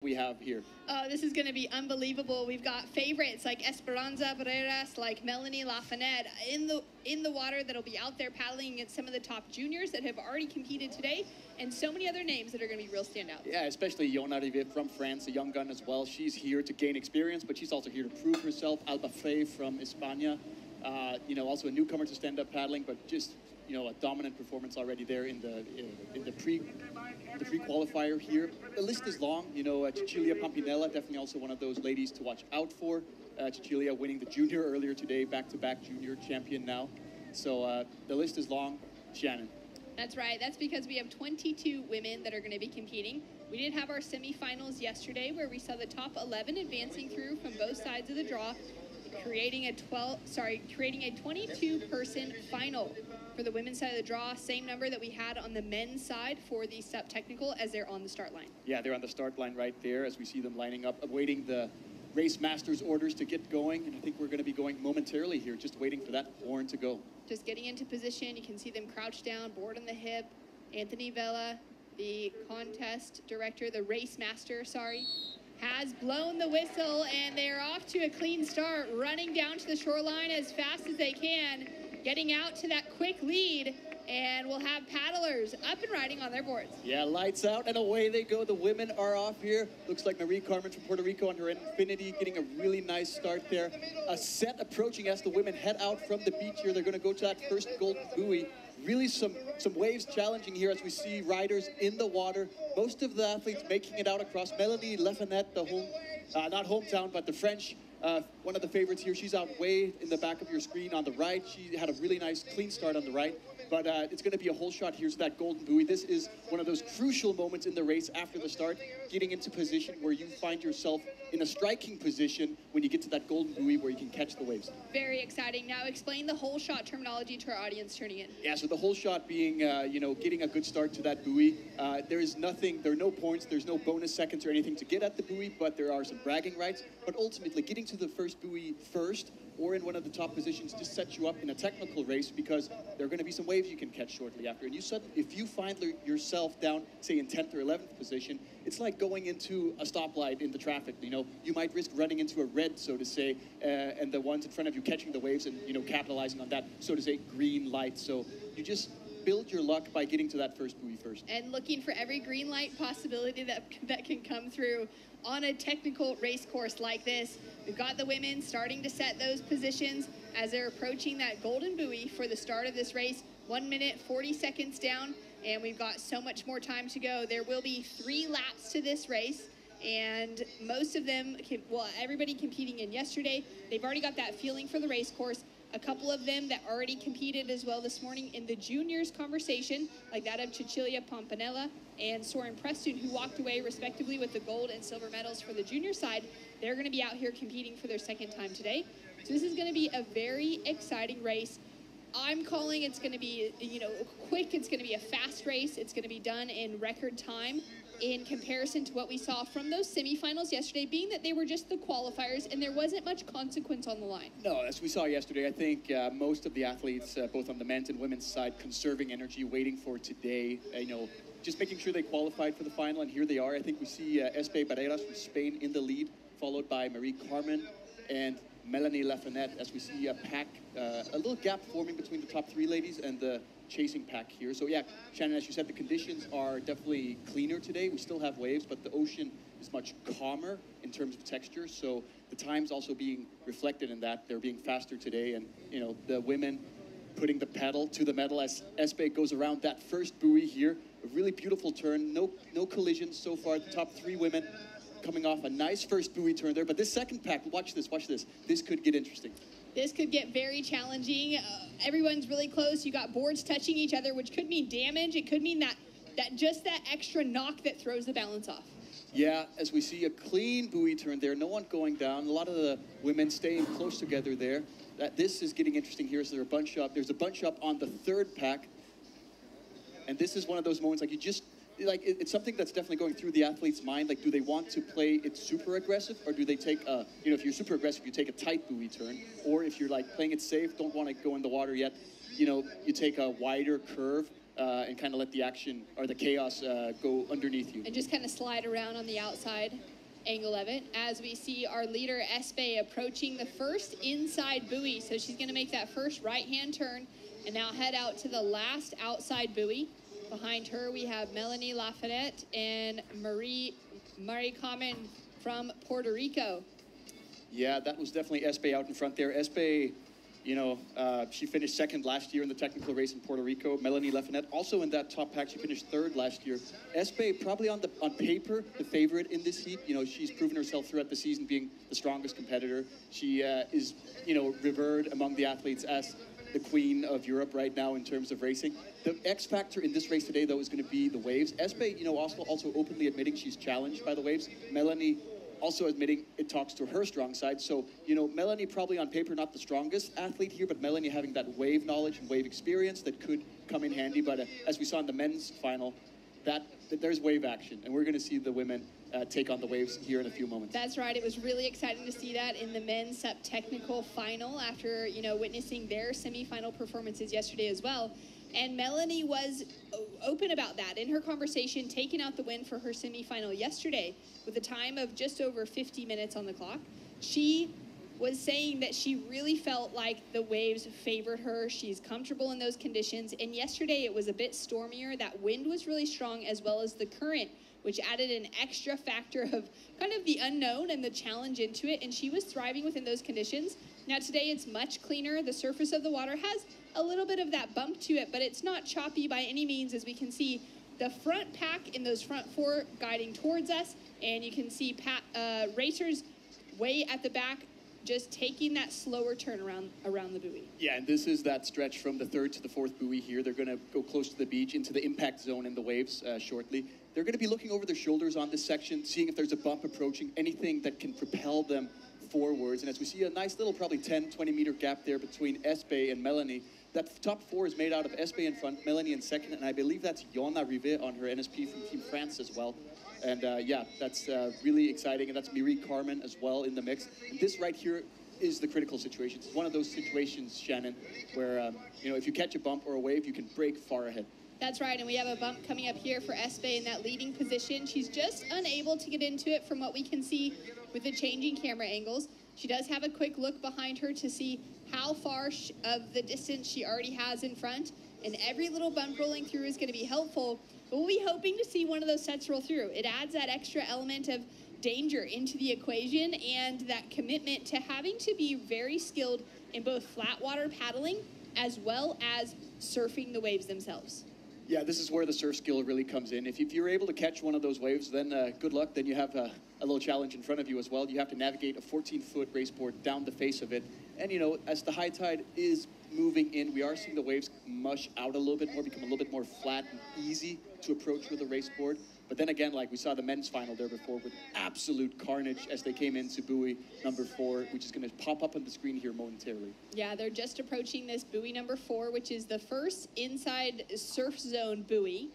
we have here? This is going to be unbelievable. We've got favorites like Esperanza, Barreras, like Melanie Lafayette in the water that'll be out there paddling against some of the top juniors that have already competed today, and so many other names that are going to be real standouts. Yeah, especially Yona Rivet from France, a young gun as well. She's here to gain experience, but she's also here to prove herself. Alba Frey from España, also a newcomer to stand-up paddling, but just a dominant performance already there in the pre-qualifier here. The list is long. Cecilia Pampinella, definitely also one of those ladies to watch out for. Cecilia winning the junior earlier today, back-to-back junior champion now. So the list is long. Shannon. That's right. That's because we have 22 women that are going to be competing. We did have our semifinals yesterday where we saw the top 11 advancing through from both sides of the draw, creating a 22-person final for the women's side of the draw. Same number that we had on the men's side for the SUP technical as they're on the start line. Yeah, they're on the start line right there as we see them lining up, awaiting the race master's orders to get going. And I think we're going to be going momentarily here, just waiting for that horn to go. Just getting into position. You can see them crouched down, board on the hip. Anthony Vela, the contest director, the race master, has blown the whistle, and they're off to a clean start, running down to the shoreline as fast as they can, getting out to that quick lead, and we'll have paddlers up and riding on their boards. Yeah, lights out, and away they go. The women are off here. Looks like Marie Carmen from Puerto Rico on her Infinity getting a really nice start there. A set approaching as the women head out from the beach here. They're going to go to that first golden buoy. Really some waves challenging here as we see riders in the water. Most of the athletes making it out across. Melanie Lafayette, the not hometown, but the French, one of the favorites here. She's out way in the back of your screen on the right. She had a really nice clean start on the right. But it's going to be a whole shot here to that golden buoy. This is one of those crucial moments in the race after the start, getting into position where you find yourself in a striking position when you get to that golden buoy where you can catch the waves. Very exciting. Now explain the whole shot terminology to our audience turning in. Yeah, so the whole shot being, getting a good start to that buoy. There are no points, there's no bonus seconds or anything to get at the buoy, but there are some bragging rights. But ultimately, getting to the first buoy first or in one of the top positions just sets you up in a technical race because there are going to be some waves you can catch shortly after. And if you find yourself down, say, in 10th or 11th position, it's like going into a stoplight in the traffic. You might risk running into a red, so to say, and the ones in front of you catching the waves and, capitalizing on that, so to say, green light. So you just build your luck by getting to that first buoy first. And looking for every green light possibility that can come through on a technical race course like this. We've got the women starting to set those positions as they're approaching that golden buoy for the start of this race. 1 minute, 40 seconds down, and we've got so much more time to go. There will be 3 laps to this race, and most of them, everybody competing in yesterday, they've already got that feeling for the race course. A couple of them that already competed as well this morning in the juniors conversation, like that of Cecilia Pampinella and Soren Preston, who walked away respectively with the gold and silver medals for the junior side. They're going to be out here competing for their second time today. So this is going to be a very exciting race. I'm calling it's going to be, quick. It's going to be a fast race. It's going to be done in record time in comparison to what we saw from those semifinals yesterday, being that they were just the qualifiers and there wasn't much consequence on the line. No, as we saw yesterday, I think most of the athletes, both on the men's and women's side, conserving energy, waiting for today, just making sure they qualified for the final, and here they are. I think we see Espe Barreras from Spain in the lead, followed by Marie Carmen and Melanie Lafayette, as we see a pack, a little gap forming between the top 3 ladies and the chasing pack here. So yeah, Shannon, as you said, the conditions are definitely cleaner today. We still have waves, but the ocean is much calmer in terms of texture. So the time's also being reflected in that. They're being faster today, and the women putting the pedal to the metal as Espe goes around that first buoy here. A really beautiful turn, no collisions so far. The top 3 women coming off a nice first buoy turn there, but this second pack, watch this. This could get interesting. This could get very challenging. Everyone's really close. You got boards touching each other, which could mean damage. It could mean that just that extra knock that throws the balance off. Yeah, as we see a clean buoy turn there, no one going down. A lot of the women staying close together there. This is getting interesting here. So there's a bunch up on the third pack, and this is one of those moments it's something that's definitely going through the athlete's mind. Like, do they want to play it super aggressive, or do they take if you're super aggressive, you take a tight buoy turn, or if you're playing it safe, don't want to go in the water yet, you take a wider curve and kind of let the action or the chaos go underneath you. And just kind of slide around on the outside. angle of it as we see our leader Espe approaching the first inside buoy. So she's going to make that first right-hand turn and now head out to the last outside buoy. Behind her, we have Melanie Lafayette and Marie Carmen from Puerto Rico. Yeah, that was definitely Espe out in front there. Espe, you know, she finished second last year in the technical race in Puerto Rico. Melanie Lafayette also in that top pack. She finished third last year. Espe probably on paper the favorite in this heat. You know, she's proven herself throughout the season being the strongest competitor. She is, you know, revered among the athletes as the queen of Europe right now in terms of racing. The X factor in this race today, though, is going to be the waves. Espe, you know, also openly admitting she's challenged by the waves. Melanie also admitting it talks to her strong side. So, you know, Melanie probably on paper not the strongest athlete here, but Melanie having that wave knowledge and wave experience that could come in handy. But as we saw in the men's final, that there's wave action, and we're going to see the women take on the waves here in a few moments. That's right. It was really exciting to see that in the men's SUP technical final after, you know, witnessing their semifinal performances yesterday as well. And Melanie was open about that in her conversation, taking out the win for her semifinal yesterday with a time of just over 50 minutes on the clock. She was saying that she really felt like the waves favored her. She's comfortable in those conditions. And yesterday it was a bit stormier. That wind was really strong, as well as the current, which added an extra factor of kind of the unknown and the challenge into it. And she was thriving within those conditions. Now today it's much cleaner. The surface of the water has a little bit of that bump to it, but it's not choppy by any means, as we can see the front pack in those front four guiding towards us. And you can see racers way at the back just taking that slower turn around the buoy. Yeah, and this is that stretch from the third to the fourth buoy here. They're going to go close to the beach into the impact zone in the waves shortly. They're going to be looking over their shoulders on this section, seeing if there's a bump approaching, anything that can propel them forwards. And as we see a nice little probably 10, 20 meter gap there between Espe and Melanie. That top four is made out of Espe in front, Melanie in second, and I believe that's Yona Rivet on her NSP from Team France as well. And yeah, that's really exciting, and that's Marie Carmen as well in the mix. And this right here is the critical situation. It's one of those situations, Shannon, where you know, if you catch a bump or a wave, you can break far ahead. That's right, and we have a bump coming up here for Espe in that leading position. She's just unable to get into it from what we can see with the changing camera angles. She does have a quick look behind her to see how far of the distance she already has in front, and every little bump rolling through is going to be helpful. But we'll be hoping to see one of those sets roll through. It adds that extra element of danger into the equation and that commitment to having to be very skilled in both flat water paddling as well as surfing the waves themselves. Yeah, this is where the surf skill really comes in. If you're able to catch one of those waves, then good luck. Then you have a little challenge in front of you as well. You have to navigate a 14-foot raceboard down the face of it. And, you know, as the high tide is moving in, we are seeing the waves mush out a little bit more, become a little bit more flat and easy to approach with a raceboard. But then again, like we saw the men's final there before with absolute carnage as they came into buoy number 4, which is going to pop up on the screen here momentarily. Yeah, they're just approaching this buoy number 4, which is the first inside surf zone buoy,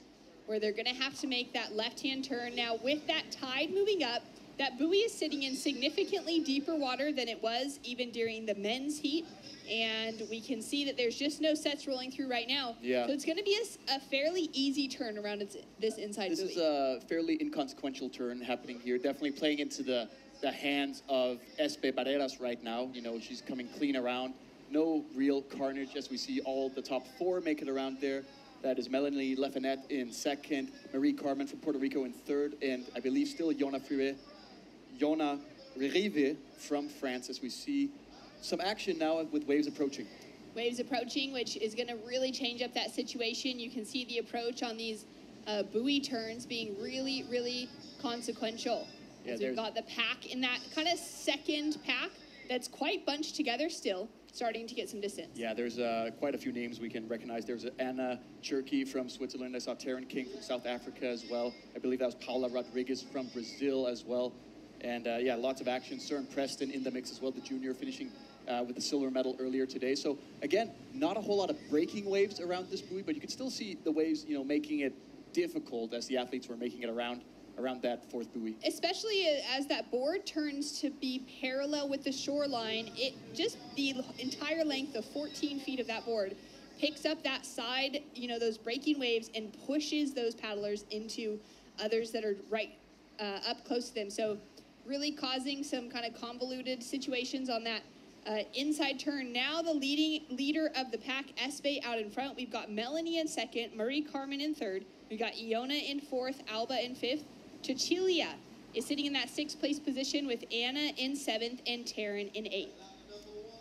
where they're going to have to make that left-hand turn. Now, with that tide moving up, that buoy is sitting in significantly deeper water than it was even during the men's heat. And we can see that there's just no sets rolling through right now. Yeah. So it's going to be a fairly easy turn around this inside buoy. This is a fairly inconsequential turn happening here. Definitely playing into the hands of Espe Barreras right now. You know, she's coming clean around. No real carnage as we see all the top 4 make it around there. That is Melanie Lafayette in second, Marie Carmen from Puerto Rico in third, and I believe still Yona Rivet from France as we see some action now with waves approaching. Waves approaching, which is going to really change up that situation. You can see the approach on these buoy turns being really, really consequential. Yeah, we've got the pack in that kind of second pack that's quite bunched together still, starting to get some distance. Yeah, there's quite a few names we can recognize. There's Anna Cherky from Switzerland. I saw Taryn King from South Africa as well. I believe that was Paula Rodriguez from Brazil as well. And yeah, lots of action. Søren Preston in the mix as well, the junior finishing with the silver medal earlier today. So again, not a whole lot of breaking waves around this buoy, but you can still see the waves, you know, making it difficult as the athletes were making it around that 4th buoy. Especially as that board turns to be parallel with the shoreline, it just the entire length of 14 feet of that board picks up that side, you know, those breaking waves and pushes those paddlers into others that are right up close to them. So really causing some kind of convoluted situations on that inside turn. Now the leader of the pack, Espe, out in front. We've got Melanie in second, Marie Carmen in third. We've got Iona in fourth, Alba in fifth. Cecilia is sitting in that sixth place position with Anna in seventh and Taryn in eighth.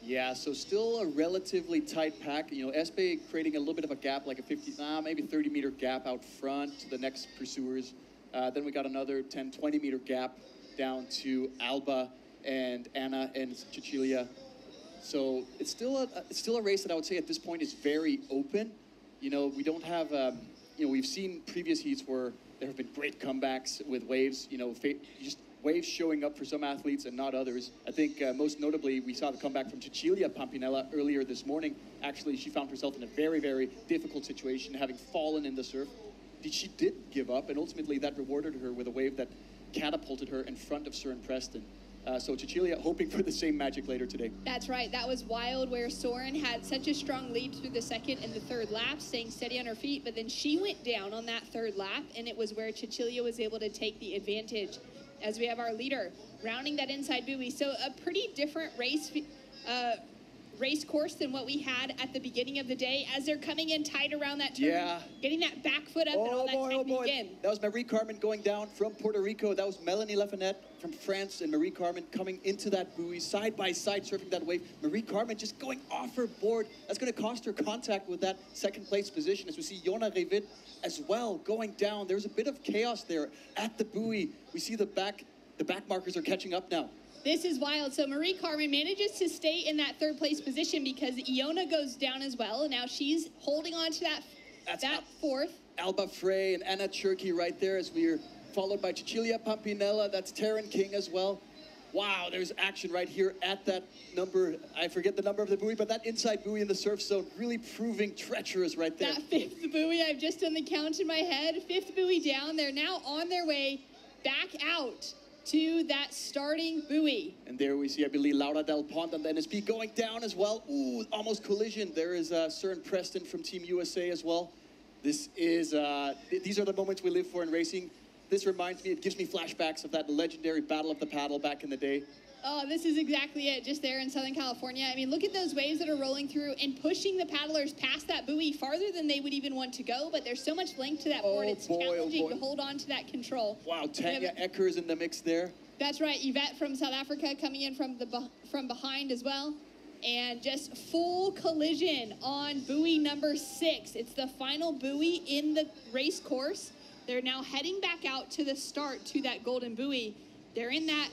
Yeah, so still a relatively tight pack. You know, Espe creating a little bit of a gap, like a 50, maybe 30-meter gap out front to the next pursuers. Then we got another 10, 20-meter gap down to Alba and Anna and Cecilia. So it's still a race that I would say at this point is very open. You know, we don't have, you know, we've seen previous heats where there have been great comebacks with waves, you know, just waves showing up for some athletes and not others. I think most notably, we saw the comeback from Cecilia Pampinella earlier this morning. Actually, she found herself in a very, very difficult situation, having fallen in the surf. She did give up, and ultimately that rewarded her with a wave that catapulted her in front of Søren Preston. So Cecilia hoping for the same magic later today. That's right. That was wild, where Søren had such a strong lead through the second and the third lap, staying steady on her feet, but then she went down on that third lap, and it was where Cecilia was able to take the advantage, as we have our leader rounding that inside buoy. So a pretty different race course than what we had at the beginning of the day, as they're coming in tight around that turn, getting that back foot up and all that technique in. That was Marie Carmen going down from Puerto Rico. That was Melanie Lafayette from France, and Marie Carmen coming into that buoy, side by side, surfing that wave. Marie Carmen just going off her board. That's going to cost her contact with that second place position, as we see Jona Revit as well going down. There's a bit of chaos there at the buoy. We see the back markers are catching up now. This is wild. So Marie Carmen manages to stay in that third place position because Iona goes down as well. Now she's holding on to that fourth. Alba Frey and Anna Cherky right there, as we're followed by Cecilia Pampinella. That's Taryn King as well. Wow, there's action right here at that number. I forget the number of the buoy, but that inside buoy in the surf zone really proving treacherous right there. That fifth buoy, I've just done the count in my head. Fifth buoy down. They're now on their way back out to that starting buoy. And there we see, I believe, Laura Del Ponte and the NSP going down as well. Ooh, almost collision. There is Søren Preston from Team USA as well. This is, these are the moments we live for in racing. This reminds me, it gives me flashbacks of that legendary Battle of the Paddle back in the day. Oh, this is exactly it, just there in Southern California. I mean, look at those waves that are rolling through and pushing the paddlers past that buoy farther than they would even want to go, but there's so much length to that board, it's challenging to hold on to that control. Wow, Tanya Eckers in the mix there. That's right, Yvette from South Africa coming in from behind as well. And just full collision on buoy number 6. It's the final buoy in the race course. They're now heading back out to the start to that golden buoy. They're in that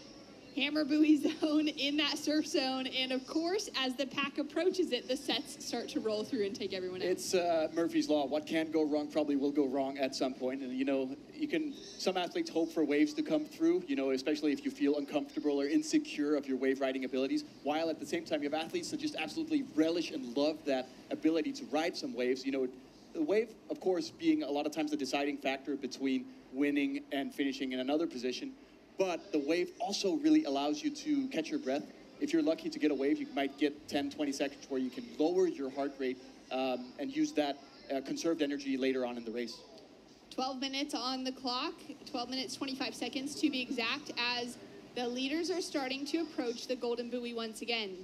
hammer buoy zone, in that surf zone, and of course, as the pack approaches it, the sets start to roll through and take everyone out. It's Murphy's Law. What can go wrong probably will go wrong at some point. And, you know, some athletes hope for waves to come through, you know, especially if you feel uncomfortable or insecure of your wave riding abilities, while at the same time, you have athletes that just absolutely relish and love that ability to ride some waves. You know, the wave, of course, being a lot of times the deciding factor between winning and finishing in another position. But the wave also really allows you to catch your breath. If you're lucky to get a wave, you might get 10, 20 seconds where you can lower your heart rate and use that conserved energy later on in the race. 12 minutes on the clock, 12 minutes, 25 seconds to be exact, as the leaders are starting to approach the golden buoy once again.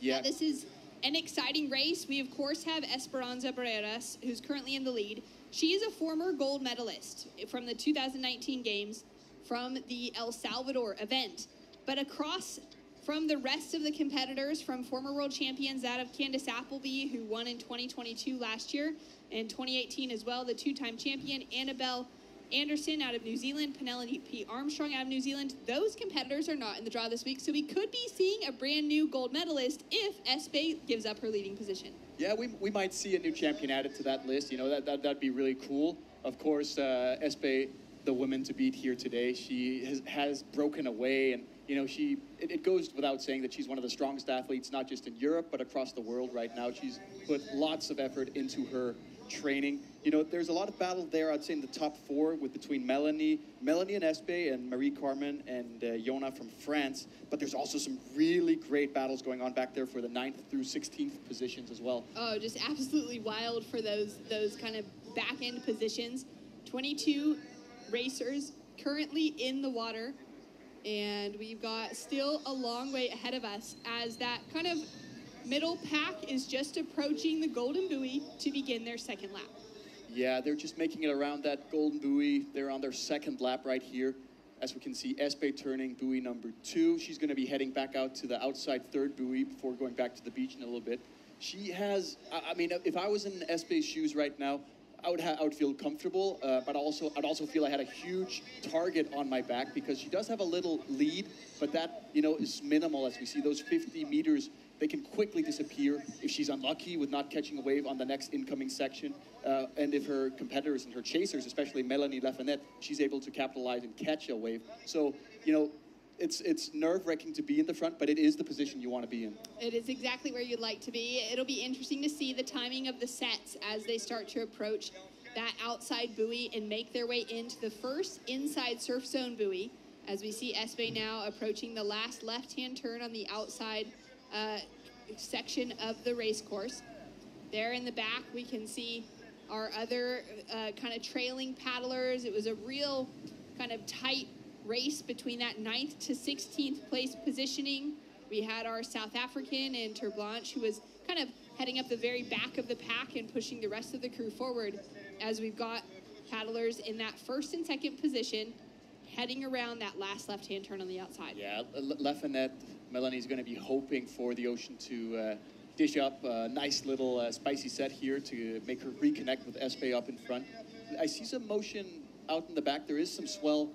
Yeah. Now, this is an exciting race. We, of course, have Esperanza Barreras, who's currently in the lead. She is a former gold medalist from the 2019 Games, from the El Salvador event. But across from the rest of the competitors, from former world champions, that of Candace Appleby, who won in 2022 last year, and 2018 as well, the two-time champion, Annabelle Anderson out of New Zealand, Penelope Armstrong out of New Zealand. Those competitors are not in the draw this week, so we could be seeing a brand new gold medalist if Espe gives up her leading position. Yeah, we might see a new champion added to that list. You know, that'd be really cool. Of course, Espe, the woman to beat here today, she has broken away, and you know, it goes without saying that she's one of the strongest athletes, not just in Europe but across the world right now. She's put lots of effort into her training. You know, there's a lot of battle there, I'd say, in the top 4 between Melanie and Espe, and Marie Carmen and Jona from France. But there's also some really great battles going on back there for the 9th through 16th positions as well. Oh, just absolutely wild for those kind of back end positions. 22 racers currently in the water And we've got still a long way ahead of us as that kind of middle pack is just approaching the golden buoy to begin their second lap. Yeah, they're just making it around that golden buoy. They're on their second lap right here. As we can see, Espe turning buoy number 2. She's going to be heading back out to the outside third buoy before going back to the beach in a little bit. She has, I mean, if I was in Espe's shoes right now, I would feel comfortable, but I'd also feel I had a huge target on my back because she does have a little lead, but that, is minimal. As we see those 50 meters, they can quickly disappear if she's unlucky with not catching a wave on the next incoming section. And if her competitors and her chasers, especially Melanie Lafayette, she's able to capitalize and catch a wave. So, it's nerve-wracking to be in the front, but it is the position you want to be in. It is exactly where you'd like to be. It'll be interesting to see the timing of the sets as they start to approach that outside buoy and make their way into the first inside surf zone buoy. As we see Espe now approaching the last left-hand turn on the outside section of the race course. There in the back, we can see our other kind of trailing paddlers. It was a real kind of tight race between that 9th to 16th place positioning. We had our South African and Terblanche, who was kind of heading up the very back of the pack and pushing the rest of the crew forward, as we've got paddlers in that first and second position heading around that last left-hand turn on the outside. Yeah, Lafayette, Melanie's going to be hoping for the ocean to dish up a nice little spicy set here to make her reconnect with Espe up in front. I see some motion out in the back. There is some swell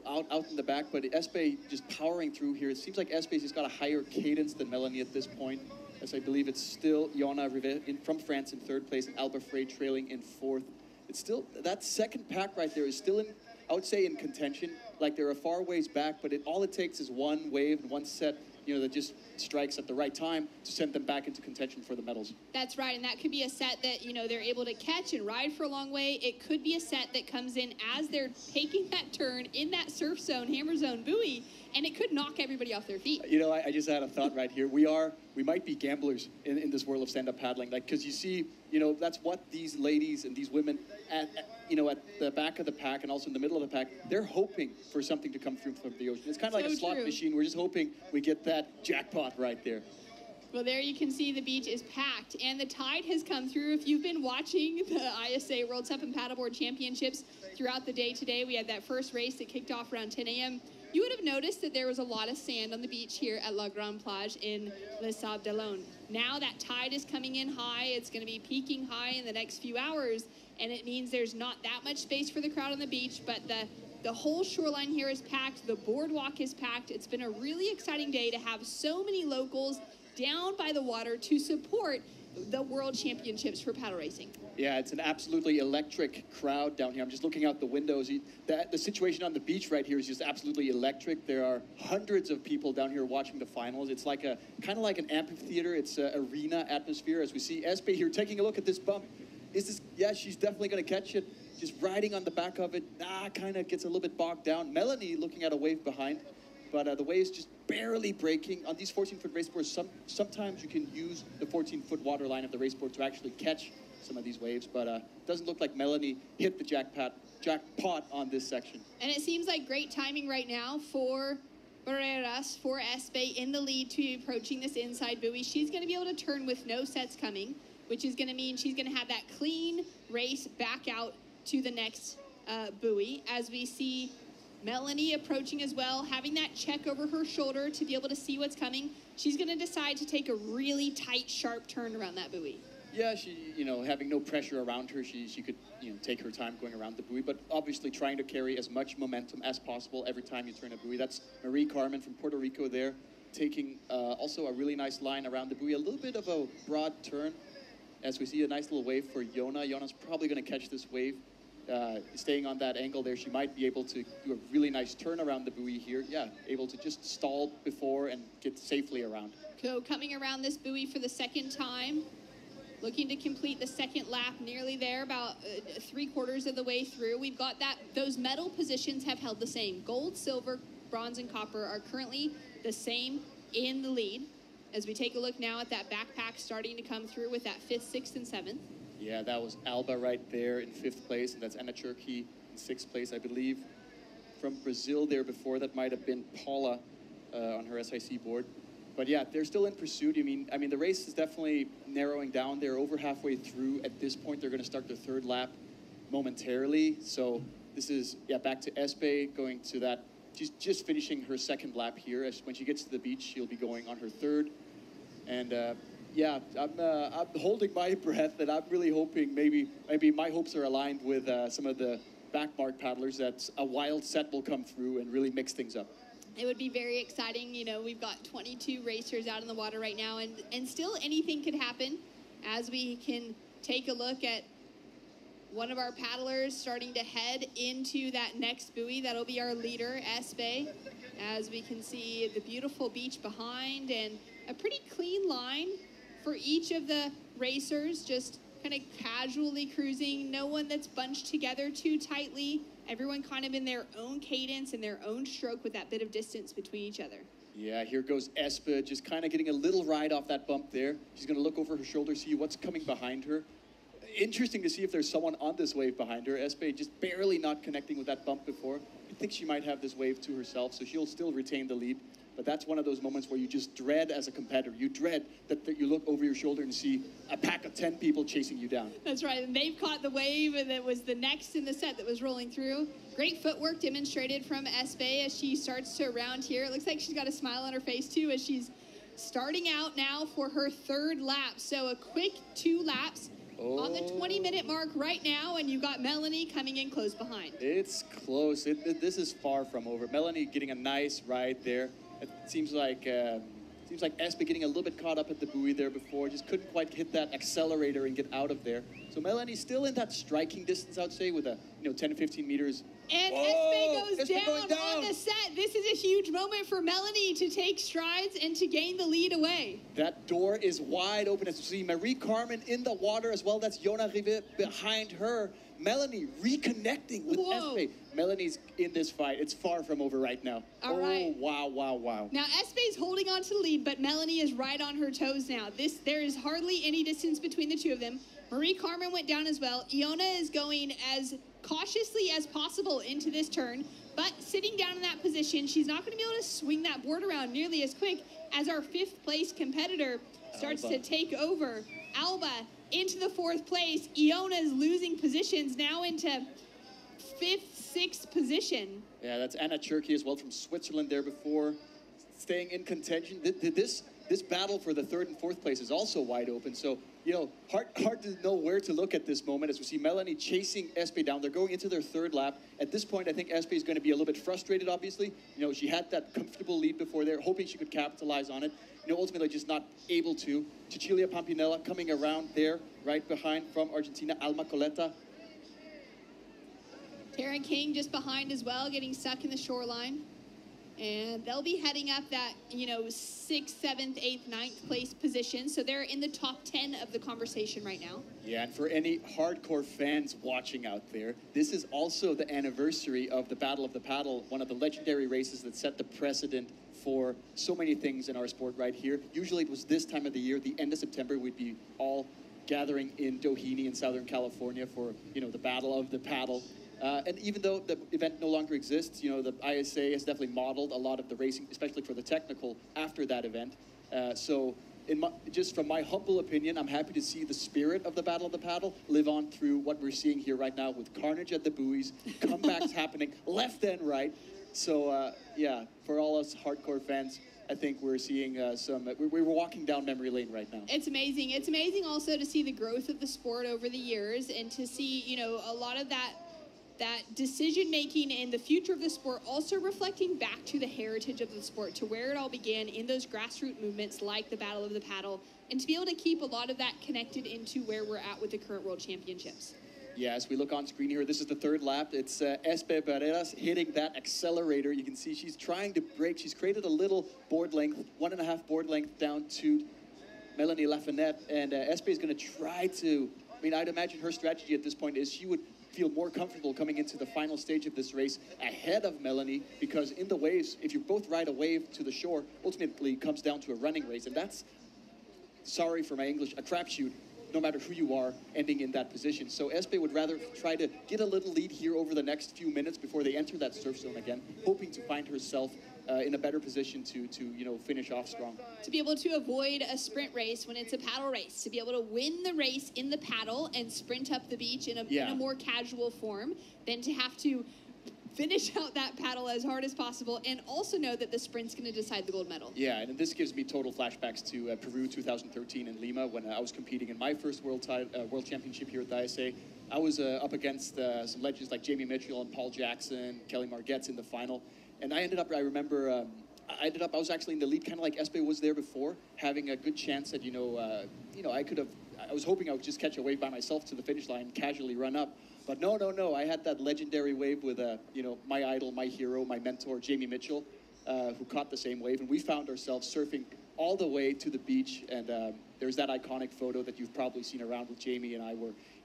out in the back, but Espe just powering through here. It seems like Espe's just got a higher cadence than Melanie at this point, as I believe it's still Yona Rivet from France in third place and Alba Frey trailing in fourth. It's still, that second pack right there is still in, I would say, in contention. Like they're a far ways back, but all it takes is one wave and one set, that just strikes at the right time to send them back into contention for the medals. That's right, and that could be a set that, they're able to catch and ride for a long way. It could be a set that comes in as they're taking that turn in that surf zone, hammer zone buoy, and it could knock everybody off their feet. I just had a thought right here. We might be gamblers in this world of stand-up paddling, because you see, that's what these ladies and these women at the back of the pack and also in the middle of the pack, they're hoping for something to come through from the ocean. It's kind of like a slot machine. We're just hoping we get that jackpot right there. Well, there you can see the beach is packed, and the tide has come through. If you've been watching the ISA World SUP and Paddleboard Championships throughout the day today, we had that first race that kicked off around 10 a.m. You would have noticed that there was a lot of sand on the beach here at La Grande Plage in Les Sables d'Olonne. Now that tide is coming in high. It's going to be peaking high in the next few hours, and it means there's not that much space for the crowd on the beach, but the whole shoreline here is packed. The boardwalk is packed. It's been a really exciting day to have so many locals down by the water to support the World Championships for paddle racing. Yeah, it's an absolutely electric crowd down here. I'm just looking out the windows. The situation on the beach right here is just absolutely electric. There are hundreds of people down here watching the finals. It's like kind of like an amphitheater. It's an arena atmosphere. As we see Espe here taking a look at this bump. Yeah, she's definitely going to catch it. Just riding on the back of it. Kind of gets a little bit bogged down. Melanie looking at a wave behind. But the wave's just barely breaking. On these 14-foot raceboards, sometimes you can use the 14-foot water line of the raceboard to actually catch some of these waves. But it doesn't look like Melanie hit the jackpot on this section. And it seems like great timing right now for Barreras, for Espe in the lead to approaching this inside buoy. She's going to be able to turn with no sets coming, which is going to mean she's going to have that clean race back out to the next buoy. As we see Melanie approaching as well, having that check over her shoulder to be able to see what's coming. She's going to decide to take a really tight, sharp turn around that buoy. Yeah, she, having no pressure around her, she could, take her time going around the buoy, but obviously trying to carry as much momentum as possible every time you turn a buoy. That's Marie Carmen from Puerto Rico there, taking also a really nice line around the buoy. A little bit of a broad turn, as we see a nice little wave for Yona. Yona's probably going to catch this wave. Staying on that angle there, she might be able to do a really nice turn around the buoy here. Yeah, able to just stall before and get safely around. So coming around this buoy for the second time, looking to complete the second lap, nearly there, about 3/4 of the way through. We've got those medal positions have held the same. Gold, silver, bronze, and copper are currently the same in the lead. As we take a look now at that backpack starting to come through with that 5th, 6th, and 7th. Yeah, that was Alba right there in 5th place, and that's Anna Cherky in 6th place, I believe. from Brazil there before. That might have been Paula on her SIC board. But yeah, they're still in pursuit. I mean, the race is definitely narrowing down. They're over halfway through. At this point, they're going to start their third lap momentarily. So this is, back to Espe going to that. She's just finishing her second lap here. When she gets to the beach, she'll be going on her third. And I'm holding my breath, and I'm really hoping maybe my hopes are aligned with some of the backmark paddlers, that a wild set will come through and really mix things up. It would be very exciting. You know, we've got 22 racers out in the water right now, and still anything could happen as we can take a look at one of our paddlers starting to head into that next buoy. That'll be our leader, Espe, as we can see the beautiful beach behind and a pretty clean line for each of the racers, just kind of casually cruising. No one that's bunched together too tightly. Everyone kind of in their own cadence and their own stroke with that bit of distance between each other. Yeah, here goes Espe, just kind of getting a little ride off that bump there. She's going to look over her shoulder, see what's coming behind her. Interesting to see if there's someone on this wave behind her. Espe just barely not connecting with that bump before. I think she might have this wave to herself, so she'll still retain the lead. But that's one of those moments where you just dread as a competitor. You dread that you look over your shoulder and see a pack of 10 people chasing you down. That's right, and they've caught the wave, and it was the next in the set that was rolling through. Great footwork demonstrated from Espe as she starts to round here. It looks like she's got a smile on her face too as she's starting out now for her third lap. So a quick 2 laps on the 20-minute mark right now, and you've got Melanie coming in close behind. It's close. This is far from over. Melanie getting a nice ride there. It seems like Espe getting a little bit caught up at the buoy there before, just couldn't quite hit that accelerator and get out of there. So Melanie's still in that striking distance, I'd say, with a 10 to 15 meters. And Espe goes down on the set. This is a huge moment for Melanie to take strides and to gain the lead away. That door is wide open as you see Marie Carmen in the water as well. That's Yona Rivet behind her. Melanie reconnecting with Espe. Melanie's in this fight. It's far from over right now. All right. Wow, wow, wow. Now, Espe's holding on to the lead, but Melanie is right on her toes now. There is hardly any distance between the two of them. Marie Carmen went down as well. Iona is going as cautiously as possible into this turn, but sitting down in that position, she's not going to be able to swing that board around nearly as quick as our 5th place competitor starts to take over. Alba into the 4th place. Iona is losing positions now into 5th, 6th position. Yeah, that's Anna Cherky as well from Switzerland there before, staying in contention. This battle for the 3rd and 4th place is also wide open. So, hard to know where to look at this moment as we see Melanie chasing Espe down. They're going into their 3rd lap. At this point, I think Espe is going to be a little bit frustrated, obviously. She had that comfortable lead before there, hoping she could capitalize on it. Ultimately just not able to. Cecilia Pampinella coming around there, right behind from Argentina, Alma Coleta. Taryn King just behind as well, getting stuck in the shoreline. And they'll be heading up that, 6th, 7th, 8th, 9th place position. So they're in the top 10 of the conversation right now. Yeah, and for any hardcore fans watching out there, this is also the anniversary of the Battle of the Paddle, one of the legendary races that set the precedent for so many things in our sport right here. Usually it was this time of the year, the end of September, we'd be all gathering in Doheny in Southern California for, the Battle of the Paddle. And even though the event no longer exists, the ISA has definitely modeled a lot of the racing, especially for the technical, after that event. So just from my humble opinion, I'm happy to see the spirit of the Battle of the Paddle live on through what we're seeing here right now with carnage at the buoys, comebacks happening left and right. So, for all us hardcore fans, I think we're seeing we're walking down memory lane right now. It's amazing. It's amazing also to see the growth of the sport over the years and to see, a lot of that decision-making in the future of the sport also reflecting back to the heritage of the sport, to where it all began in those grassroots movements like the Battle of the Paddle, and to be able to keep a lot of that connected into where we're at with the current World Championships. Yeah, as we look on screen here, this is the 3rd lap. It's Espe Barreras hitting that accelerator. You can see she's trying to break. She's created a little board length, 1.5 board length down to Melanie Lafayette, and Espe is going to try to, I'd imagine her strategy at this point is she would feel more comfortable coming into the final stage of this race ahead of Melanie, because in the waves, if you both ride a wave to the shore, ultimately it comes down to a running race, and that's, sorry for my English, a crapshoot. no matter who you are, ending in that position. So Espe would rather try to get a little lead here over the next few minutes before they enter that surf zone again, hoping to find herself in a better position to finish off strong. To be able to avoid a sprint race when it's a paddle race, to be able to win the race in the paddle and sprint up the beach in a more casual form, than to have to finish out that paddle as hard as possible, and also know that the sprint's going to decide the gold medal. Yeah, and this gives me total flashbacks to Peru 2013 in Lima when I was competing in my first world championship here at the ISA. I was up against some legends like Jamie Mitchell and Paul Jackson, Kelly Margetts in the final, and I was actually in the lead, kind of like Espe was there before, having a good chance that I was hoping I would just catch a wave by myself to the finish line, casually run up. But no. I had that legendary wave with, my idol, my hero, my mentor, Jamie Mitchell, who caught the same wave. And we found ourselves surfing all the way to the beach. And there's that iconic photo that you've probably seen around with Jamie and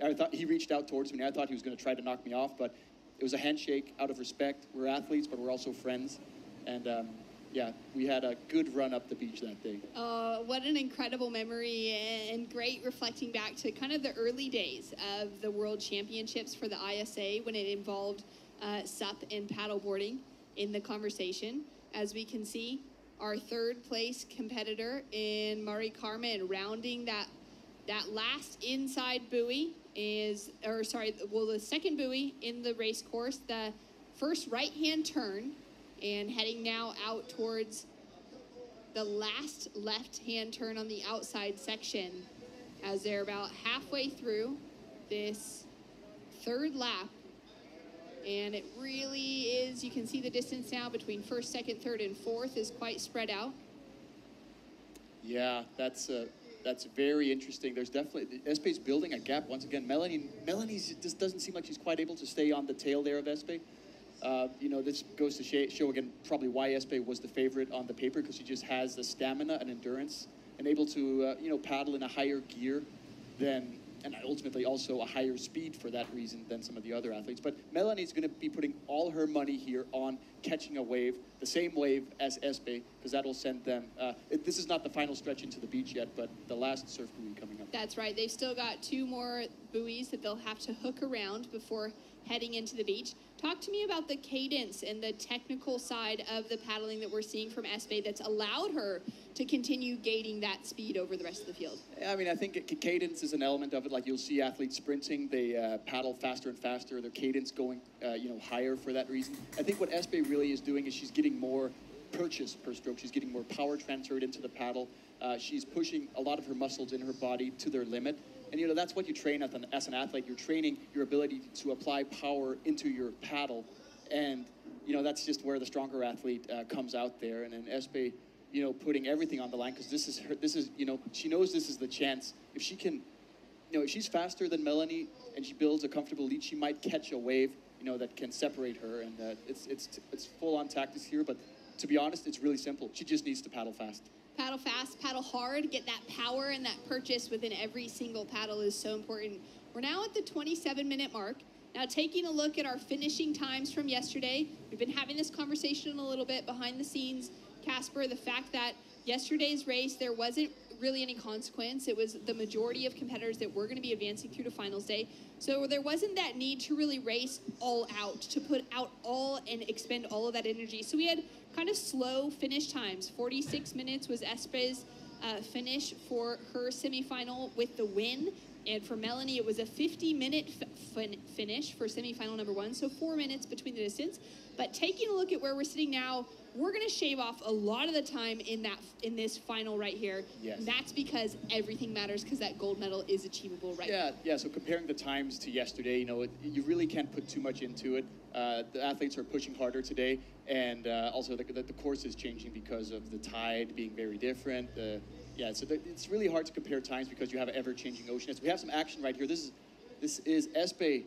I thought he reached out towards me. And I thought he was going to try to knock me off. But it was a handshake out of respect. We're athletes, but we're also friends. And we had a good run up the beach that day. What an incredible memory, and great reflecting back to kind of the early days of the World Championships for the ISA when it involved SUP and paddleboarding in the conversation. As we can see, our third place competitor in Mari Carmen rounding that last inside buoy the second buoy in the race course, the first right-hand turn, and heading now out towards the last left-hand turn on the outside section as they're about halfway through this third lap. And it really is, you can see the distance now between first, second, third, and fourth is quite spread out. Yeah, that's very interesting. There's definitely, Espe's building a gap once again. Melanie just doesn't seem like she's quite able to stay on the tail there of Espe. This goes to show again probably why Espe was the favorite on the paper, because she just has the stamina and endurance and able to paddle in a higher gear than, and ultimately also a higher speed for that reason than some of the other athletes. But Melanie's going to be putting all her money here on catching a wave, the same wave as Espe, because that'll send them, this is not the final stretch into the beach yet, but the last surf buoy coming up. That's right. They've still got 2 more buoys that they'll have to hook around before heading into the beach. Talk to me about the cadence and the technical side of the paddling that we're seeing from Espe that's allowed her to continue gaining that speed over the rest of the field. I mean, I think cadence is an element of it. Like, you'll see athletes sprinting, they paddle faster and faster, their cadence going higher for that reason. I think what Espe really is doing is she's getting more purchase per stroke. She's getting more power transferred into the paddle. She's pushing a lot of her muscles in her body to their limit. And, that's what you train as an athlete. You're training your ability to apply power into your paddle. And, that's just where the stronger athlete comes out there. And then Espe, putting everything on the line, because this is she knows this is the chance. If she can, if she's faster than Melanie and she builds a comfortable lead, she might catch a wave, that can separate her. And it's full-on tactics here. But to be honest, it's really simple. She just needs to paddle fast. Paddle fast, paddle hard, get that power and that purchase within every single paddle is so important. We're now at the 27-minute mark. Now, taking a look at our finishing times from yesterday, we've been having this conversation a little bit behind the scenes, Casper, the fact that yesterday's race, there wasn't really any consequence. It was the majority of competitors that were going to be advancing through to finals day. So there wasn't that need to really race all out, to put out all and expend all of that energy. So we had kind of slow finish times. 46 minutes was Espe's finish for her semifinal with the win. And for Melanie, it was a 50-minute finish for semifinal number 1. So 4 minutes between the distance. But taking a look at where we're sitting now, we're going to shave off a lot of the time in this final right here. Yes. And that's because everything matters, because that gold medal is achievable right now. Yeah. So comparing the times to yesterday, you really can't put too much into it. The athletes are pushing harder today, and also the course is changing because of the tide being very different. So it's really hard to compare times because you have an ever-changing ocean. As we have some action right here. This is Espe.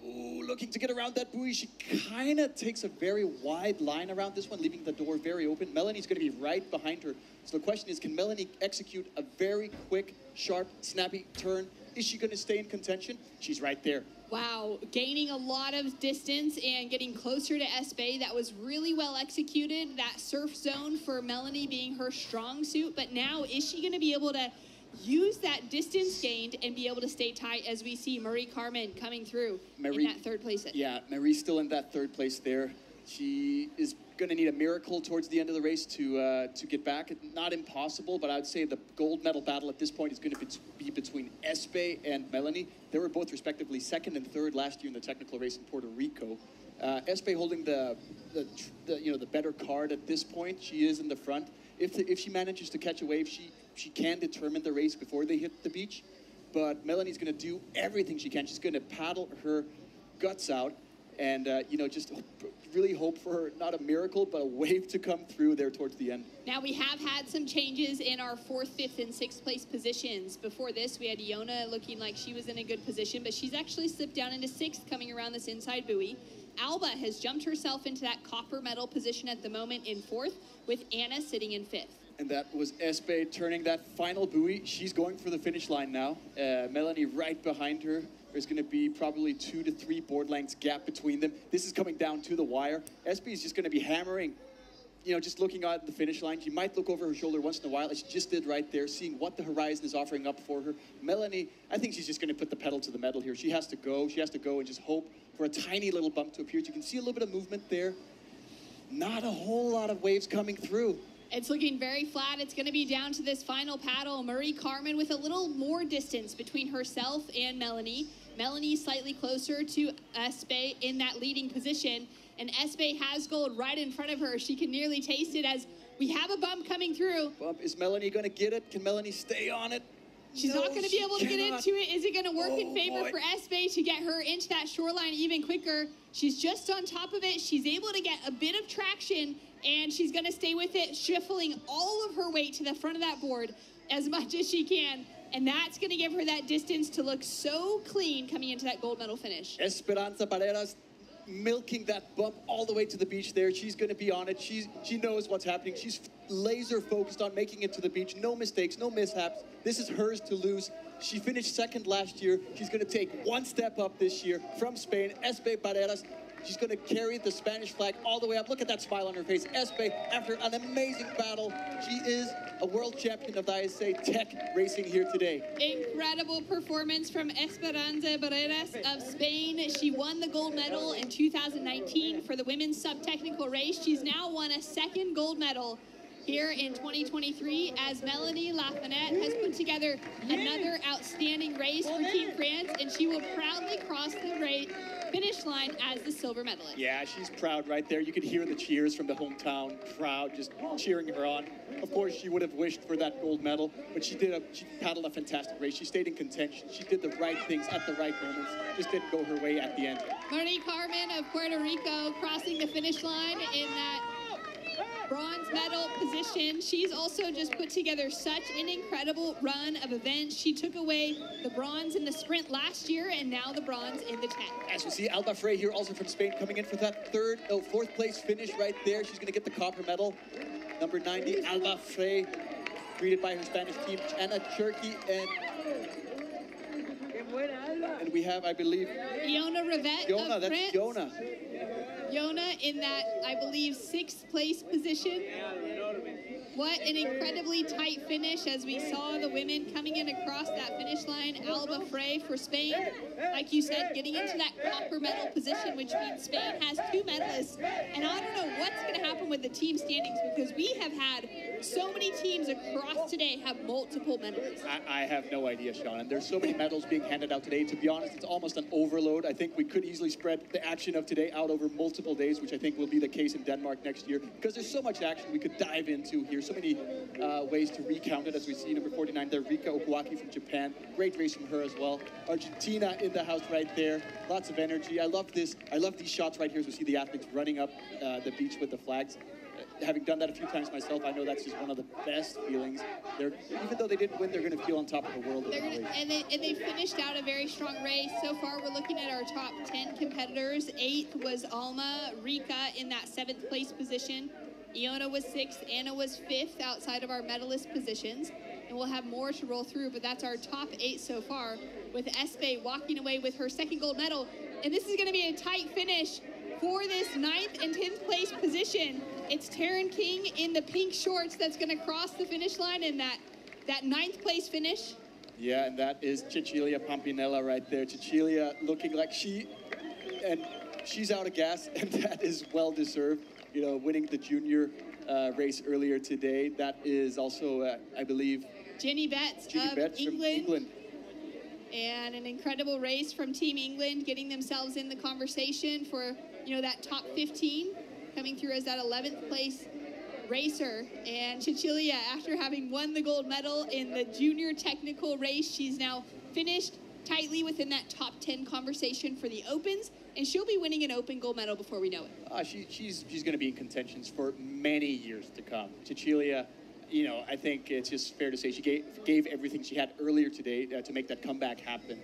Ooh, looking to get around that buoy. She kind of takes a very wide line around this one, leaving the door very open. Melanie's going to be right behind her. So the question is, can Melanie execute a very quick, sharp, snappy turn? Is she going to stay in contention? She's right there. Wow, gaining a lot of distance and getting closer to Espe. That was really well executed. That surf zone for Melanie being her strong suit. But now, is she going to be able to use that distance gained and be able to stay tight as we see Marie Carmen coming through in that third place. Yeah, Marie's still in that third place there. She is going to need a miracle towards the end of the race to get back. Not impossible, but I would say the gold medal battle at this point is going to be between Espe and Melanie. They were both respectively second and third last year in the technical race in Puerto Rico. Espe holding the better card at this point. She is in the front. If she manages to catch a wave, she can determine the race before they hit the beach. But Melanie's going to do everything she can. She's going to paddle her guts out and, just really hope for her, not a miracle, but a wave to come through there towards the end. Now, we have had some changes in our 4th, 5th, and 6th place positions. Before this, we had Iona looking like she was in a good position, but she's actually slipped down into 6th coming around this inside buoy. Alba has jumped herself into that copper medal position at the moment in 4th, with Anna sitting in 5th. And that was Espe turning that final buoy. She's going for the finish line now. Melanie right behind her. There's going to be probably 2 to 3 board lengths gap between them. This is coming down to the wire. Espe is just going to be hammering, just looking at the finish line. She might look over her shoulder once in a while, as she just did right there, seeing what the horizon is offering up for her. Melanie, I think she's just going to put the pedal to the metal here. She has to go. She has to go and just hope for a tiny little bump to appear. You can see a little bit of movement there. Not a whole lot of waves coming through. It's looking very flat. It's going to be down to this final paddle. Marie Carmen with a little more distance between herself and Melanie. Melanie slightly closer to Espe in that leading position. And Espe has gold right in front of her. She can nearly taste it as we have a bump coming through. Bump. Is Melanie going to get it? Can Melanie stay on it? She's not going to be able to get into it. Is it going to work in favor for Espe to get her into that shoreline even quicker? She's just on top of it. She's able to get a bit of traction, and she's going to stay with it, shuffling all of her weight to the front of that board as much as she can. And that's going to give her that distance to look so clean coming into that gold medal finish. Esperanza Barreras milking that bump all the way to the beach there. She's going to be on it. She knows what's happening. She's laser focused on making it to the beach. No mistakes, no mishaps. This is hers to lose. She finished second last year. She's going to take one step up this year from Spain. Espe Barreras. She's going to carry the Spanish flag all the way up. Look at that smile on her face. Espe, after an amazing battle, she is a world champion of the ISA Tech racing here today. Incredible performance from Esperanza Barreras of Spain. She won the gold medal in 2019 for the women's sub-technical race. She's now won a second gold medal here in 2023 as Melanie Lafayette has put together another outstanding race for Team France, and she will proudly cross the finish line as the silver medalist. Yeah, she's proud right there. You could hear the cheers from the hometown crowd just cheering her on. Of course, she would have wished for that gold medal, but she paddled a fantastic race. She stayed in contention. She did the right things at the right moments. Just didn't go her way at the end. Marie Carmen of Puerto Rico crossing the finish line in that bronze medal position. She's also just put together such an incredible run of events. She took away the bronze in the sprint last year and now the bronze in the 10. As we see Alba Frey here also from Spain coming in for that fourth place finish right there. She's going to get the copper medal. Number 90, Alba Frey, greeted by her Spanish team, Anna Cherky, and we have, I believe, Iona Rivette of that's France. Iona in that, I believe, 6th place position. What an incredibly tight finish as we saw the women coming in across that finish line. Alba Frey for Spain, like you said, getting into that copper medal position, which means Spain has 2 medalists. And I don't know what's going to happen with the team standings because we have had so many teams across today have multiple medalists. I have no idea, Sean. And there's so many medals being handed out today. To be honest, it's almost an overload. I think we could easily spread the action of today out over multiple days, which I think will be the case in Denmark next year, because there's so much action we could dive into here. So many ways to recount it, as we see number 49 there, Rika Okuwaki from Japan. Great race from her as well. Argentina in the house right there. Lots of energy. I love this. I love these shots right here as we see the athletes running up the beach with the flags. Having done that a few times myself, I know that's just one of the best feelings. Even though they didn't win, they're going to feel on top of the world. And they finished out a very strong race. So far, we're looking at our top 10 competitors. 8th was Alma, Rika in that 7th place position. Iona was 6th, Anna was 5th outside of our medalist positions. And we'll have more to roll through, but that's our top 8 so far, with Espe walking away with her second gold medal. And this is going to be a tight finish for this 9th and 10th place position. It's Taryn King in the pink shorts that's going to cross the finish line in that that 9th place finish. Yeah, and that is Cecilia Pampinella right there. Cecilia looking like she's out of gas, and that is well deserved. You know, winning the junior race earlier today. That is also, I believe, Jenny Betts of England. And an incredible race from Team England, getting themselves in the conversation for, you know, that top 15, coming through as that 11th place racer. And Cecilia, after having won the gold medal in the junior technical race, she's now finished tightly within that top 10 conversation for the Opens, and she'll be winning an Open gold medal before we know it. She's going to be in contentions for many years to come. Cecilia, you know, I think it's just fair to say she gave everything she had earlier today to make that comeback happen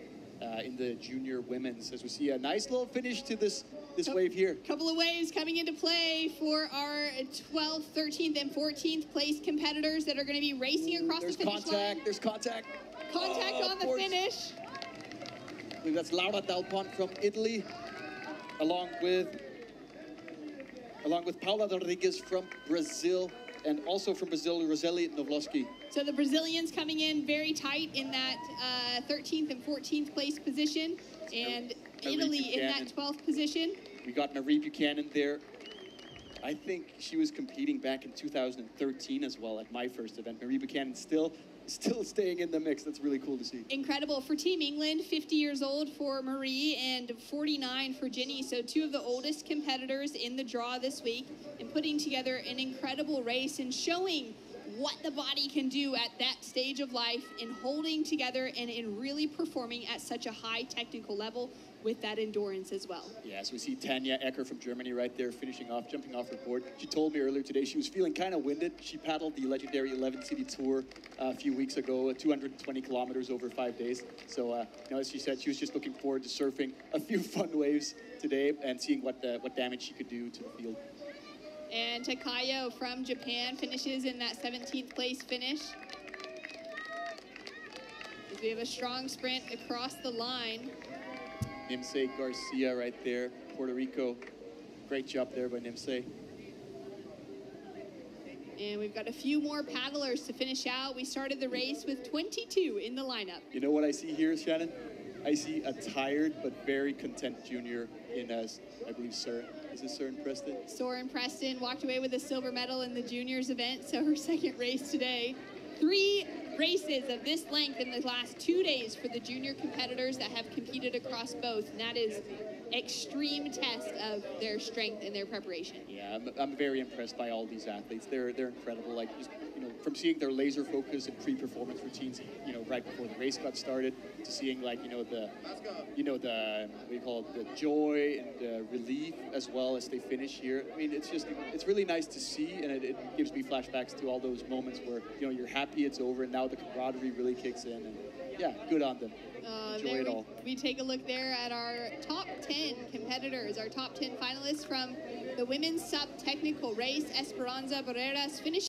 in the junior women's, as we see a nice little finish to this wave here. Couple of waves coming into play for our 12th, 13th, and 14th place competitors that are going to be racing across the finish line. There's contact. Contact on the finish. I believe that's Laura Del Pont from Italy, along with Paula Rodriguez from Brazil. And also from Brazil, Roseli Novlowski. So the Brazilians coming in very tight in that 13th and 14th place position, and Italy in that 12th position. We got Marie Buchanan there. I think she was competing back in 2013 as well at my first event. Marie Buchanan still staying in the mix. That's really cool to see. Incredible for Team England, 50 years old for Marie and 49 for Jenny. So two of the oldest competitors in the draw this week, and putting together an incredible race and showing what the body can do at that stage of life in holding together and in really performing at such a high technical level with that endurance as well. Yeah, so we see Tanja Ecker from Germany right there jumping off her board. She told me earlier today she was feeling kind of winded. She paddled the legendary 11-city tour a few weeks ago, 220 kilometers over 5 days. So, you know, as she said, she was just looking forward to surfing a few fun waves today and seeing what damage she could do to the field. And Takayo from Japan finishes in that 17th place finish. We have a strong sprint across the line. Nimse Garcia right there, Puerto Rico. Great job there by Nimse. And we've got a few more paddlers to finish out. We started the race with 22 in the lineup. You know what I see here, Shannon? I see a tired but very content junior in, I believe, is it Soren Preston? Soren Preston walked away with a silver medal in the juniors event, so her second race today. 3 races of this length in the last 2 days for the junior competitors that have competed across both, and that is extreme test of their strength and their preparation. Yeah, I'm very impressed by all these athletes. They're incredible. Like, just, you know, from seeing their laser focus and pre-performance routines, you know, right before the race got started, to seeing, like, the what do you call it, the joy and relief as well as they finish here. I mean, it's really nice to see, and it gives me flashbacks to all those moments where, you know, you're happy it's over and now the camaraderie really kicks in, and yeah, good on them. Enjoy it all. We take a look there at our top 10 competitors, our top 10 finalists from the women's SUP technical race. Esperanza Barreras finished